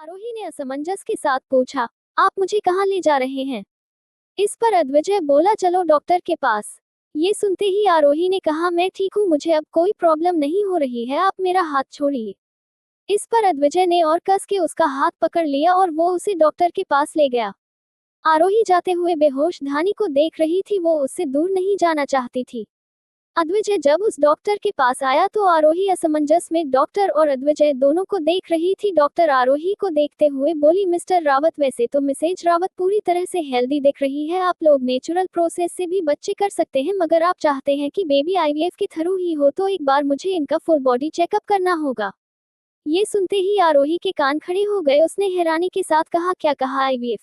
आरोही ने असमंजस के साथ पूछा, आप मुझे कहाँ ले जा रहे हैं? इस पर अद्विजय बोला, चलो डॉक्टर के पास। ये सुनते ही आरोही ने कहा, मैं ठीक हूँ, मुझे अब कोई प्रॉब्लम नहीं हो रही है, आप मेरा हाथ छोड़िए। इस पर अद्विजय ने और कस के उसका हाथ पकड़ लिया और वो उसे डॉक्टर के पास ले गया। आरोही जाते हुए बेहोश धानी को देख रही थी, वो उससे दूर नहीं जाना चाहती थी। अद्विजय जब उस डॉक्टर के पास आया तो आरोही असमंजस में डॉक्टर और अद्विजय दोनों को देख रही थी। डॉक्टर आरोही को देखते हुए बोली, मिस्टर रावत, वैसे तो मिसेज रावत पूरी तरह से हेल्दी दिख रही है, आप लोग नेचुरल प्रोसेस से भी बच्चे कर सकते हैं, मगर आप चाहते हैं कि बेबी आईवीएफ के थ्रू ही हो, तो एक बार मुझे इनका फुल बॉडी चेकअप करना होगा। ये सुनते ही आरोही के कान खड़े हो गए। उसने हैरानी के साथ कहा, क्या कहा, आईवीएफ?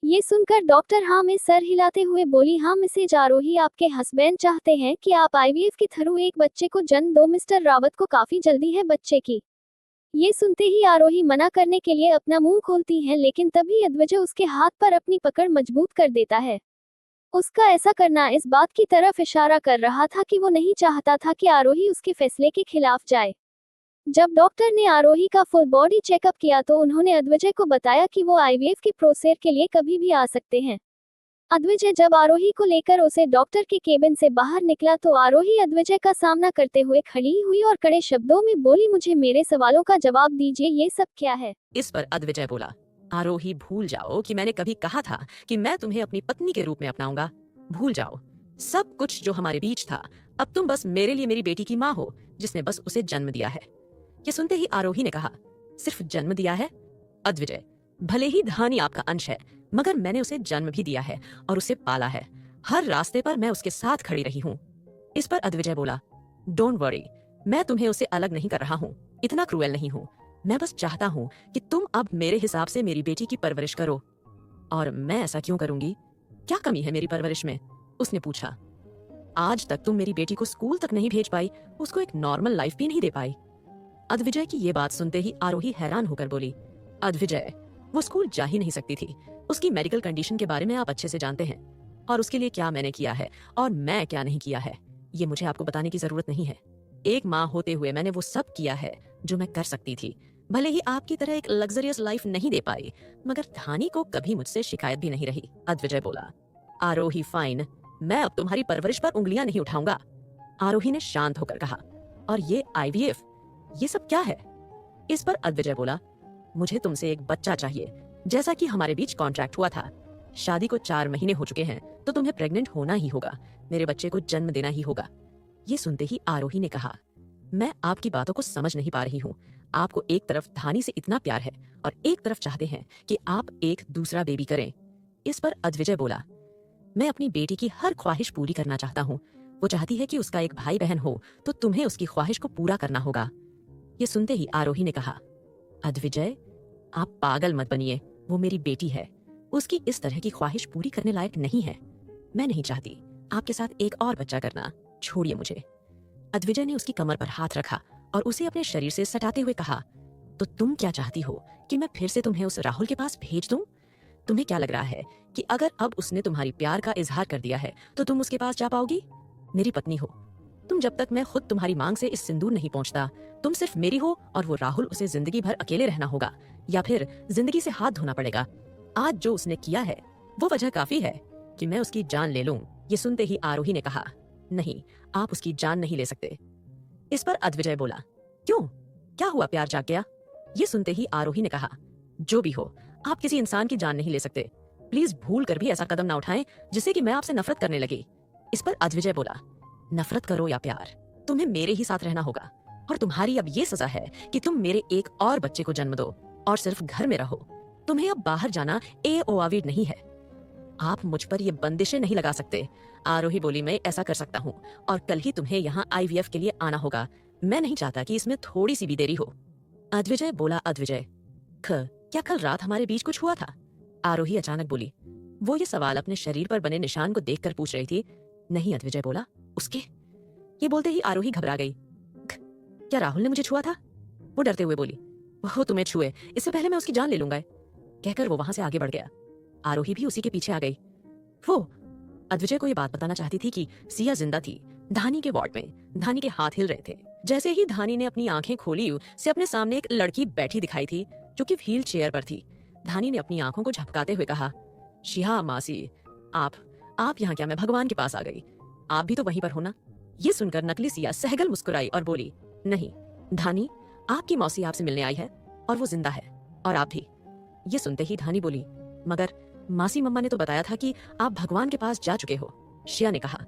ये सुनकर डॉक्टर हाँ में सर हिलाते हुए बोली, हाँ मिसेज आरोही, आपके हस्बैंड चाहते हैं कि आप आईवीएफ के थ्रू एक बच्चे को जन्म दो। मिस्टर रावत को काफी जल्दी है बच्चे की। ये सुनते ही आरोही मना करने के लिए अपना मुंह खोलती है, लेकिन तभी अद्विजय उसके हाथ पर अपनी पकड़ मजबूत कर देता है। उसका ऐसा करना इस बात की तरफ इशारा कर रहा था कि वो नहीं चाहता था कि आरोही उसके फैसले के खिलाफ जाए। जब डॉक्टर ने आरोही का फुल बॉडी चेकअप किया तो उन्होंने अद्विजय को बताया कि वो आईवीएफ के प्रोसेस के लिए कभी भी आ सकते हैं। अद्विजय जब आरोही को लेकर उसे डॉक्टर के केबिन से बाहर निकला तो आरोही अद्विजय का सामना करते हुए खड़ी हुई और कड़े शब्दों में बोली, मुझे मेरे सवालों का जवाब दीजिए, ये सब क्या है? इस पर अद्विजय बोला, आरोही, भूल जाओ कि मैंने कभी कहा था कि मैं तुम्हें अपनी पत्नी के रूप में अपनाऊंगा। भूल जाओ सब कुछ जो हमारे बीच था। अब तुम बस मेरे लिए मेरी बेटी की माँ हो, जिसने बस उसे जन्म दिया है। ये सुनते ही आरोही ने कहा, सिर्फ जन्म दिया है? अद्विजय, भले ही धानी आपका अंश है, मगर मैंने उसे जन्म भी दिया है और उसे पाला है। हर रास्ते पर मैं उसके साथ खड़ी रही हूँ। इस पर अद्विजय बोला, डोंट वरी, मैं तुम्हें उससे अलग नहीं कर रहा हूँ, इतना क्रूएल नहीं हूँ। मैं बस चाहता हूँ कि तुम अब मेरे हिसाब से मेरी बेटी की परवरिश करो। और मैं ऐसा क्यों करूंगी? क्या कमी है मेरी परवरिश में? उसने पूछा। आज तक तुम मेरी बेटी को स्कूल तक नहीं भेज पाई, उसको एक नॉर्मल लाइफ भी नहीं दे पाई। अद्विजय की ये बात सुनते ही आरोही हैरान होकर बोली, अद्विजय, वो स्कूल जा ही नहीं सकती थी। उसकी मेडिकल कंडीशन के बारे में आप अच्छे से जानते हैं, और उसके लिए क्या मैंने किया है और मैं क्या नहीं किया है, ये मुझे आपको बताने की जरूरत नहीं है। एक माँ होते हुए मैंने वो सब किया है जो मैं कर सकती थी। भले ही आपकी तरह एक लग्जरियस लाइफ नहीं दे पाई, मगर धानी को कभी मुझसे शिकायत भी नहीं रही। अद्विजय बोला, आरोही फाइन, मैं अब तुम्हारी परवरिश पर उंगलियां नहीं उठाऊंगा। आरोही ने शांत होकर कहा, और ये आईवीएफ, ये सब क्या है? इस पर अद्विजय बोला, मुझे तुमसे एक बच्चा चाहिए, जैसा कि हमारे बीच कॉन्ट्रैक्ट हुआ था। शादी को 4 महीने हो चुके हैं, तो तुम्हें प्रेग्नेंट होना ही होगा, मेरे बच्चे को जन्म देना ही होगा। ये सुनते ही आरोही ने कहा, मैं आपकी बातों को समझ नहीं पा रही हूँ। आपको एक तरफ धानी से इतना प्यार है और एक तरफ चाहते हैं कि आप एक दूसरा बेबी करें। इस पर अद्विजय बोला, मैं अपनी बेटी की हर ख्वाहिश पूरी करना चाहता हूँ। वो चाहती है कि उसका एक भाई बहन हो, तो तुम्हें उसकी ख्वाहिश को पूरा करना होगा। ये सुनते ही आरोही ने कहा, अद्विजय, आप पागल मत बनिए, वो मेरी बेटी है, उसकी इस तरह की ख्वाहिश पूरी करने लायक नहीं है। मैं नहीं चाहती आपके साथ एक और बच्चा करना, छोड़िए मुझे। अद्विजय ने उसकी कमर पर हाथ रखा और उसे अपने शरीर से सटाते हुए कहा, तो तुम क्या चाहती हो कि मैं फिर से तुम्हें उस राहुल के पास भेज दूं? तुम्हें क्या लग रहा है कि अगर अब उसने तुम्हारी प्यार का इजहार कर दिया है तो तुम उसके पास जा पाओगी? मेरी पत्नी हो तुम, जब तक मैं खुद तुम्हारी मांग से इस सिंदूर नहीं पहुंचता, तुम सिर्फ मेरी हो और वो राहुल, उसे जिंदगी भर अकेले रहना होगा या फिर जिंदगी से हाथ धोना पड़ेगा। आज जो उसने किया है वो वजह काफी है कि मैं उसकी जान ले लूं। ये सुनते ही आरोही ने कहा, नहीं, आप उसकी जान नहीं ले सकते। इस पर अद्विजय बोला, क्यों, क्या हुआ, प्यार जाग गया? ये सुनते ही आरोही ने कहा, जो भी हो, आप किसी इंसान की जान नहीं ले सकते। प्लीज भूल कर भी ऐसा कदम ना उठाएं जिससे कि मैं आपसे नफरत करने लगी। इस पर अद्विजय बोला, नफरत करो या प्यार, तुम्हें मेरे ही साथ रहना होगा, और तुम्हारी अब ये सजा है कि तुम मेरे एक और बच्चे को जन्म दो और सिर्फ घर में रहो। तुम्हें अब बाहर जाना ओआविड नहीं है। आप मुझ पर ये बंदिशें नहीं लगा सकते। आरोही बोली, मैं ऐसा कर सकता हूँ, और कल ही तुम्हें यहाँ आईवीएफ के लिए आना होगा। मैं नहीं चाहता कि इसमें थोड़ी सी भी देरी हो। अद्विजय बोला, अद्विजय, क्या कल रात हमारे बीच कुछ हुआ था? आरोही अचानक बोली। वो ये सवाल अपने शरीर पर बने निशान को देखकर पूछ रही थी। नहीं, अद्विजय बोला, उसके। ये बोलते ही आरोही घबरा गई। क्या राहुल ने मुझे छुआ था? वो डरते हुए बोली, वो तुम्हें छुए इससे पहले मैं उसकी जान ले लूंगा, कहकर वो वहां से आगे बढ़ गया। आरोही भी उसी के पीछे आ गई। वो अद्विजय को ये बात बताना चाहती थी कि सिया जिंदा थी, धानी के वार्ड में। धानी के हाथ हिल रहे थे। जैसे ही धानी ने अपनी आंखें खोली, उसे अपने सामने एक लड़की बैठी दिखाई थी जो कि व्हील चेयर पर थी। धानी ने अपनी आंखों को झपकाते हुए कहा, शिया मासी, आप यहाँ क्या? मैं भगवान के पास आ गई। आप भी तो वहीं पर हो ना? ये सुनकर नकली सिया सहगल मुस्कुराई और बोली, नहीं धानी, आपकी मौसी आपसे मिलने आई है और वो जिंदा है, और आप भी। ये सुनते ही धानी बोली, मगर मासी मम्मा ने तो बताया था कि आप भगवान के पास जा चुके हो। शिया ने कहा,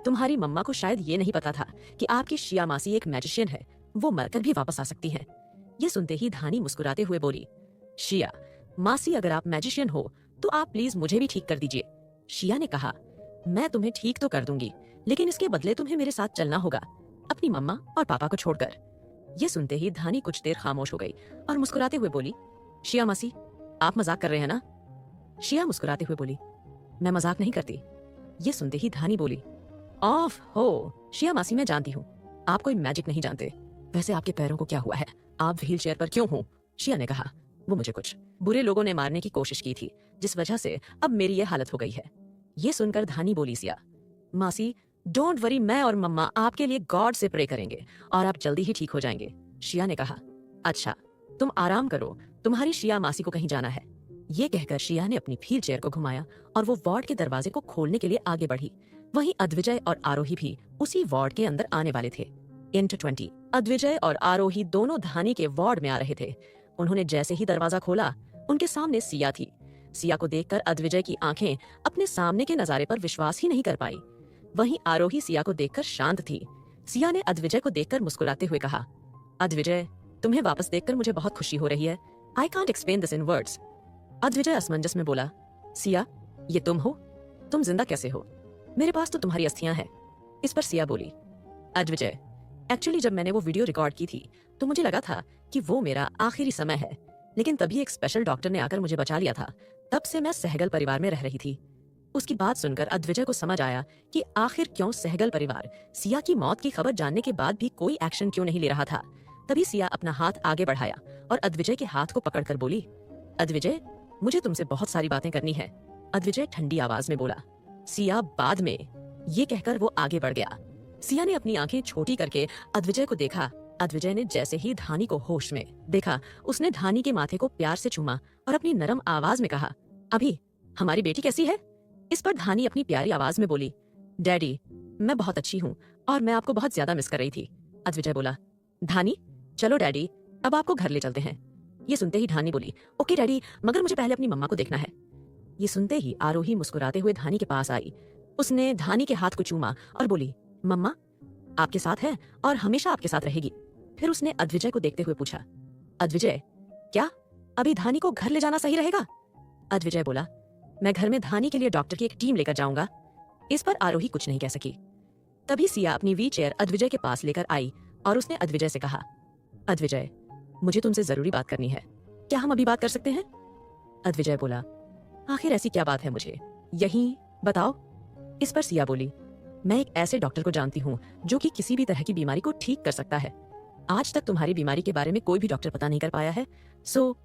तुम्हारी मम्मा को शायद ये नहीं पता था कि आपकी शिया मासी एक मैजिशियन है, वो मरकर भी वापस आ सकती है। ये सुनते ही धानी मुस्कुराते हुए बोली, शिया मासी, अगर आप मैजिशियन हो तो आप प्लीज मुझे भी ठीक कर दीजिए। शिया ने कहा, मैं तुम्हें ठीक तो कर दूंगी, लेकिन इसके बदले तुम्हें मेरे साथ चलना होगा, अपनी मम्मा और पापा को छोड़कर। ये सुनते ही धानी कुछ देर खामोश हो गई और मुस्कुराते हुए बोली, शिया मासी, आप मजाक कर रहे हैं ना? शिया मुस्कुराते हुए बोली, मैं मजाक नहीं करती। ये सुनते ही धानी बोली, ऑफ हो शिया मासी, मैं जानती हूँ आप कोई मैजिक नहीं जानते। वैसे आपके पैरों को क्या हुआ है? आप व्हील चेयर पर क्यों हो? शिया ने कहा, वो मुझे कुछ बुरे लोगों ने मारने की कोशिश की थी, जिस वजह से अब मेरी ये हालत हो गई है। ये सुनकर धानी बोली, सिया मासी डोंट वरी, मैं और मम्मा आपके लिए गॉड से प्रे करेंगे और आप जल्दी ही ठीक हो जाएंगे। शिया ने कहा, अच्छा तुम आराम करो, तुम्हारी शिया मासी को कहीं जाना है। ये कहकर शिया ने अपनी व्हील चेयर को घुमाया और वो वार्ड के दरवाजे को खोलने के लिए आगे बढ़ी। वहीं अद्विजय और आरोही भी उसी वार्ड के अंदर आने वाले थे। इंट 20 अद्विजय और आरोही दोनों धानी के वार्ड में आ रहे थे। उन्होंने जैसे ही दरवाजा खोला, उनके सामने सिया थी। सिया को देखकर अद्विजय की आंखें अपने सामने के नजारे पर विश्वास ही नहीं कर पाई। वहीं आरोही सिया को देखकर शांत थी। सिया ने अद्विजय को देखकर मुस्कुराते हुए कहा, अद्विजय, तुम्हें वापस देखकर मुझे बहुत खुशी हो रही है। I can't explain this in words. Advijay असमंजस में बोला, सिया ये तुम हो? तुम जिंदा कैसे हो? मेरे पास तो तुम्हारी अस्थियां हैं। इस पर सिया बोली, अद्विजय, एक्चुअली जब मैंने वो वीडियो रिकॉर्ड की थी तो मुझे लगा था कि वो मेरा आखिरी समय है, लेकिन तभी एक स्पेशल डॉक्टर ने आकर मुझे बचा लिया था। तब से मैं सहगल परिवार में रह रही थी। उसकी बात सुनकर अद्विजय को समझ आया कि आखिर क्यों सहगल परिवार सिया की मौत की खबर जानने के बाद भी कोई एक्शन क्यों नहीं ले रहा था। तभी सिया अपना हाथ आगे बढ़ाया और अद्विजय के हाथ को पकड़कर बोली, अद्विजय, मुझे तुमसे बहुत सारी बातें करनी है। अद्विजय ठंडी आवाज में बोला, सिया बाद में। ये कहकर वो आगे बढ़ गया। सिया ने अपनी आंखें छोटी करके अद्विजय को देखा। अद्विजय ने जैसे ही धानी को होश में देखा, उसने धानी के माथे को प्यार से चूमा और अपनी नरम आवाज में कहा, अभी हमारी बेटी कैसी है? इस पर धानी अपनी प्यारी आवाज में बोली, डैडी मैं बहुत अच्छी हूँ और मैं आपको बहुत ज्यादा मिस कर रही थी। अद्विजय बोला, धानी चलो डैडी, अब आपको घर ले चलते हैं। ये सुनते ही धानी बोली, ओके डैडी, मगर मुझे पहले अपनी मम्मा को देखना है। ये सुनते ही आरोही मुस्कुराते हुए धानी के पास आई। उसने धानी के हाथ को चूमा और बोली, मम्मा आपके साथ है और हमेशा आपके साथ रहेगी। फिर उसने अद्विजय को देखते हुए पूछा, अद्विजय क्या अभी धानी को घर ले जाना सही रहेगा? अद्विजय बोला, मैं घर में धानी के लिए डॉक्टर की एक टीम लेकर जाऊंगा। इस पर आरोही कुछ नहीं कह सकी। तभी सिया अपनी व्हील चेयर अद्विजय के पास लेकर आई और उसने अद्विजय से कहा, अद्विजय मुझे तुमसे जरूरी बात करनी है, क्या हम अभी बात कर सकते हैं? अद्विजय बोला, आखिर ऐसी क्या बात है, मुझे यही बताओ। इस पर सिया बोली, मैं एक ऐसे डॉक्टर को जानती हूँ जो कि किसी भी तरह की बीमारी को ठीक कर सकता है। आज तक तुम्हारी बीमारी के बारे में कोई भी डॉक्टर पता नहीं कर पाया है, सो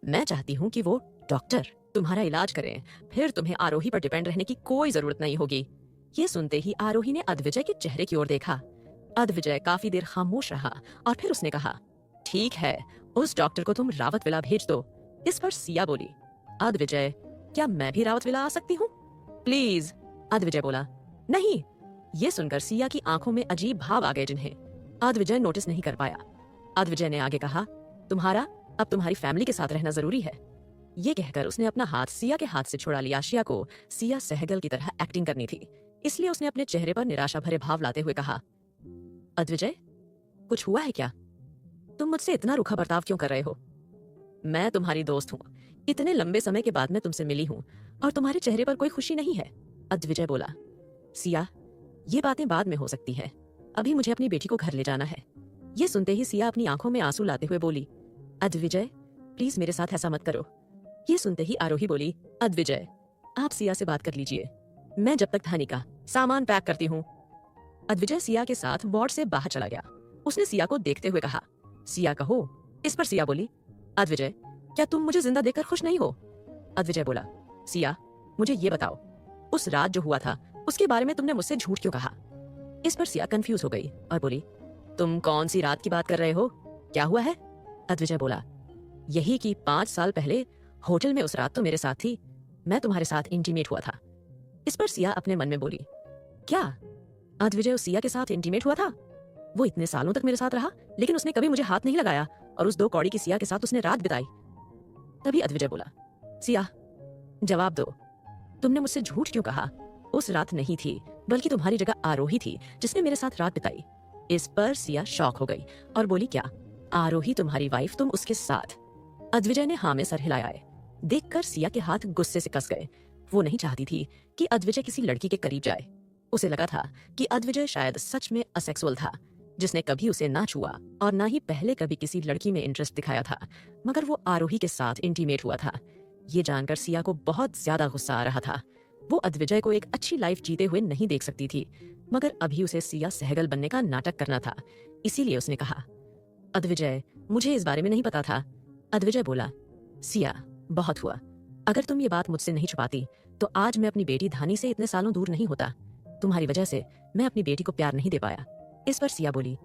मैं चाहती हूँ कि वो डॉक्टर तुम्हारा इलाज करें, फिर तुम्हें आरोही पर डिपेंड रहने की कोई जरूरत नहीं होगी। ये सुनते ही आरोही ने अद्विजय के चेहरे की ओर देखा। अद्विजय काफी देर खामोश रहा और फिर उसने कहा, ठीक है, उस डॉक्टर को तुम रावत विला भेज दो। इस पर सिया बोली, अद्विजय क्या मैं भी रावत विला आ सकती हूँ प्लीज? अद्विजय बोला, नहीं। ये सुनकर सिया की आंखों में अजीब भाव आ गए जिन्हें अद्विजय नोटिस नहीं कर पाया। अद्विजय ने आगे कहा, अब तुम्हारी फैमिली के साथ रहना जरूरी है। ये कहकर उसने अपना हाथ सिया के हाथ से छुड़ा लिया। सिया को सिया सहगल की तरह एक्टिंग करनी थी, इसलिए उसने अपने चेहरे पर निराशा भरे भाव लाते हुए कहा, अद्विजय कुछ हुआ है क्या? तुम मुझसे इतना रूखा बर्ताव क्यों कर रहे हो? मैं तुम्हारी दोस्त हूँ, इतने लंबे समय के बाद मैं तुमसे मिली हूँ और तुम्हारे चेहरे पर कोई खुशी नहीं है। अद्विजय बोला, सिया ये बातें बाद में हो सकती है, अभी मुझे अपनी बेटी को घर ले जाना है। ये सुनते ही सिया अपनी आंखों में आंसू लाते हुए बोली, अद्विजय प्लीज मेरे साथ ऐसा मत करो। ये सुनते ही आरोही बोली, अद्विजय आप सिया से बात कर लीजिए, मैं जब तक धानी का सामान पैक करती हूँ। अद्विजय सिया के साथ वार्ड से बाहर चला गया। उसने सिया को देखते हुए कहा, सिया कहो। इस पर सिया बोली, अद्विजय क्या तुम मुझे जिंदा देखकर खुश नहीं हो? अद्विजय बोला, सिया मुझे ये बताओ, उस रात जो हुआ था उसके बारे में तुमने मुझसे झूठ क्यों कहा? इस पर सिया कंफ्यूज हो गई और बोली, तुम कौन सी रात की बात कर रहे हो, क्या हुआ है? अद्विजय बोला, यही कि 5 साल पहले होटल में उस रात तो मेरे साथ थी, मैं तुम्हारे साथ इंटीमेट हुआ था। इस पर सिया अपने मन में बोली, क्या अद्विजय उस सिया के साथ इंटीमेट हुआ था? वो इतने सालों तक मेरे साथ रहा, लेकिन उसने कभी मुझे हाथ नहीं लगाया और उस 2 कौड़ी की सिया के साथ उसने रात बिताई। तभी अद्विजय बोला, सिया जवाब दो, तुमने मुझसे झूठ क्यों कहा? उस रात नहीं थी, बल्कि तुम्हारी जगह आरोही थी जिसने मेरे साथ रात बिताई। इस पर सिया शॉक हो गई और बोली, क्या आरोही तुम्हारी वाइफ, तुम उसके साथ? अद्विजय ने हाँ में सर हिलाया है। देखकर सिया के हाथ गुस्से से कस गए। वो नहीं चाहती थी कि अद्विजय किसी लड़की के करीब जाए। उसे लगा था कि अद्विजय शायद सच में असेक्सुअल था, जिसने कभी उसे ना छुआ और ना ही पहले कभी किसी लड़की में इंटरेस्ट दिखाया था, मगर वो आरोही के साथ इंटीमेट हुआ था। ये जानकर सिया को बहुत ज्यादा गुस्सा आ रहा था। वो अद्विजय को एक अच्छी लाइफ जीते हुए नहीं देख सकती थी, मगर अभी उसे सिया सहगल बनने का नाटक करना था। इसीलिए उसने कहा, अद्विजय मुझे इस बारे में नहीं पता था। अद्विजय बोला, सिया बहुत हुआ, अगर तुम ये बात मुझसे नहीं छुपाती तो आज मैं अपनी बेटी धानी से इतने सालों दूर नहीं होता। तुम्हारी वजह से मैं अपनी बेटी को प्यार नहीं दे पाया। इस पर सिया बोली,